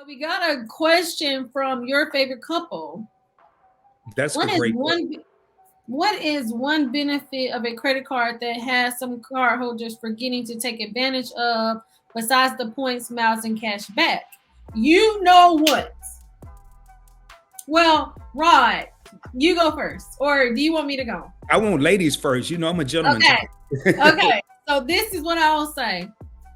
we got a question from your favorite couple. That's a What is great one question. what is one benefit of a credit card that has some cardholders forgetting to take advantage of besides the points, miles, and cash back? You know what? Well, Rod, you go first. Or do you want me to go? I want ladies first. You know, I'm a gentleman type. Okay. Okay. So this is what I will say.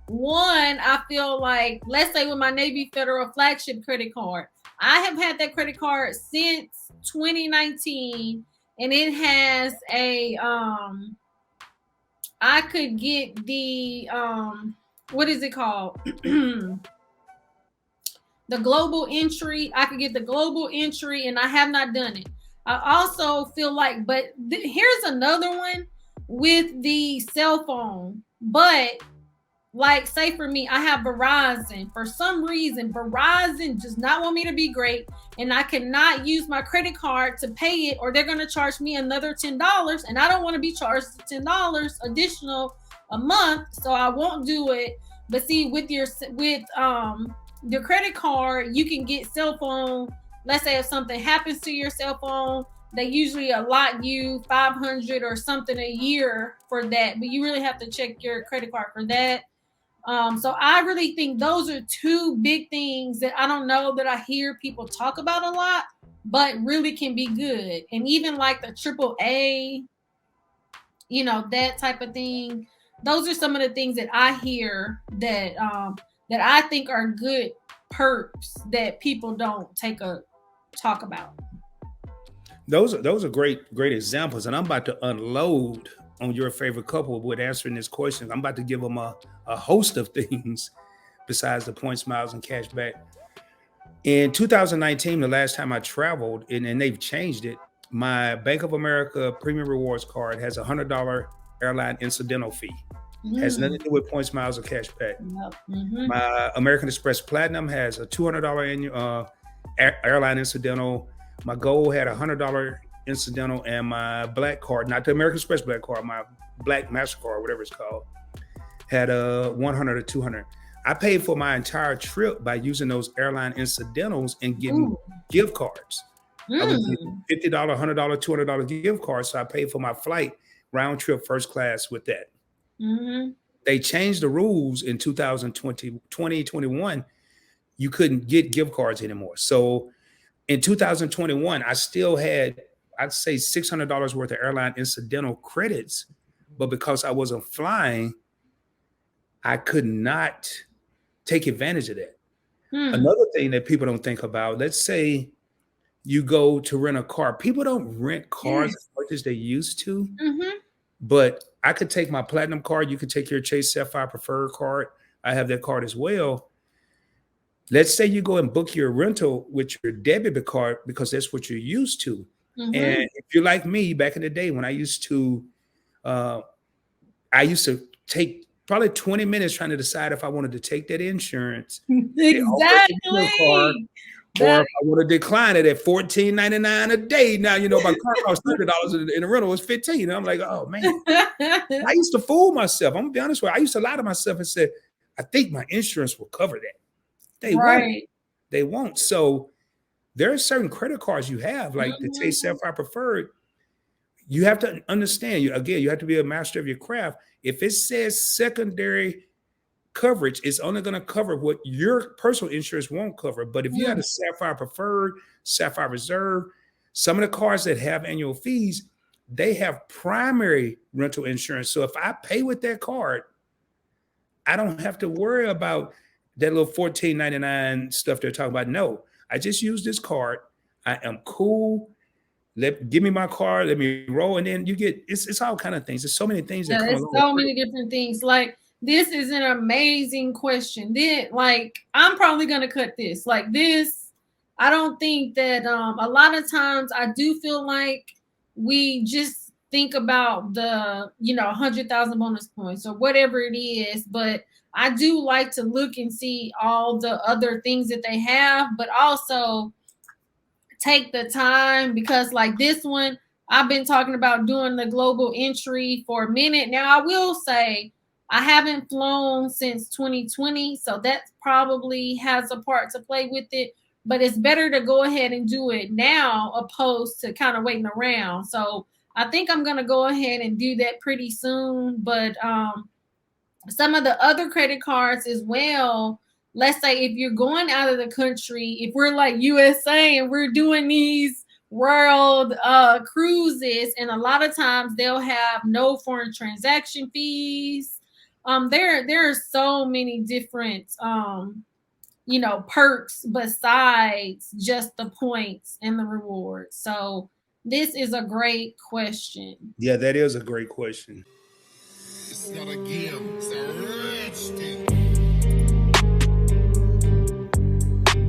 One, I feel like, let's say with my Navy Federal flagship credit card, I have had that credit card since 2019, and it has a I could get the what is it called? The global entry. I could get the global entry, and I have not done it. I also feel like, but here's another one with the cell phone. But like, say for me, I have Verizon. For some reason, Verizon does not want me to be great, and I cannot use my credit card to pay it, or they're going to charge me another $10, and I don't want to be charged $10 additional a month, so I won't do it. But see, with your credit card, you can get cell phone. Let's say if something happens to your cell phone, they usually allot you 500 or something a year for that, but you really have to check your credit card for that. So I really think those are two big things that I don't know that I hear people talk about a lot, but really can be good. And even like the AAA, that type of thing. Those are some of the things that I hear that I think are good perks that people don't talk about. Those are great examples, and I'm about to unload on your favorite couple with answering this question. I'm about to give them a host of things besides the points, miles, and cash back. In 2019, the last time I traveled, and they've changed it, my Bank of America Premium Rewards card has a $100 airline incidental fee. Has nothing to do with points, miles, or cash back. Yep. Mm-hmm. My American Express Platinum has a $200 annual airline incidental. My Gold had a $100 incidental, and my Black card, not the American Express Black card, my Black MasterCard, whatever it's called, had a 100 or 200. I paid for my entire trip by using those airline incidentals and getting gift cards. I was getting $50, $100, $200 gift cards, so I paid for my flight round trip first class with that. They changed the rules in 2021. You couldn't get gift cards anymore. So in 2021, I still had, I'd say, $600 worth of airline incidental credits, but because I wasn't flying, I could not take advantage of that. Another thing that people don't think about, let's say you go to rent a car. People don't rent cars as much as they used to, but I could take my Platinum card. You could take your Chase Sapphire Preferred card. I have that card as well. Let's say you go and book your rental with your debit card because that's what you're used to. And if you're like me, back in the day when I used to take probably 20 minutes trying to decide if I wanted to take that insurance. Exactly. Or if I want to decline it at $14.99 a day. Now, my car costs $30 and the rental was $15. And I'm like, oh man. I used to fool myself. I'm gonna be honest with you. I used to lie to myself and say, I think my insurance will cover that. They won't. They won't. So there are certain credit cards you have, like the Chase Sapphire Preferred. You have to understand, you have to be a master of your craft. If it says secondary coverage, it's only going to cover what your personal insurance won't cover. But if you have a Sapphire Preferred, Sapphire Reserve, some of the cards that have annual fees, they have primary rental insurance. So if I pay with that card, I don't have to worry about that little $14.99 stuff they're talking about. No, I just use this card. I am cool. Give me my card. Let me roll, and then you get it's all kind of things. There's so many things that come along. So many different things. Like, this is an amazing question. Then, like, I'm probably gonna cut this. Like this, I don't think that a lot of times I do feel like we just think about the 100,000 bonus points or whatever it is, but I do like to look and see all the other things that they have, but also take the time, because like this one, I've been talking about doing the global entry for a minute. Now, I will say I haven't flown since 2020, so that probably has a part to play with it. But it's better to go ahead and do it now opposed to kind of waiting around. So I think I'm gonna go ahead and do that pretty soon. But some of the other credit cards as well. Let's say if you're going out of the country, if we're like USA and we're doing these world cruises, and a lot of times they'll have no foreign transaction fees. There are so many different perks besides just the points and the rewards. So this is a great question. Yeah, that is a great question. It's not a game, it's a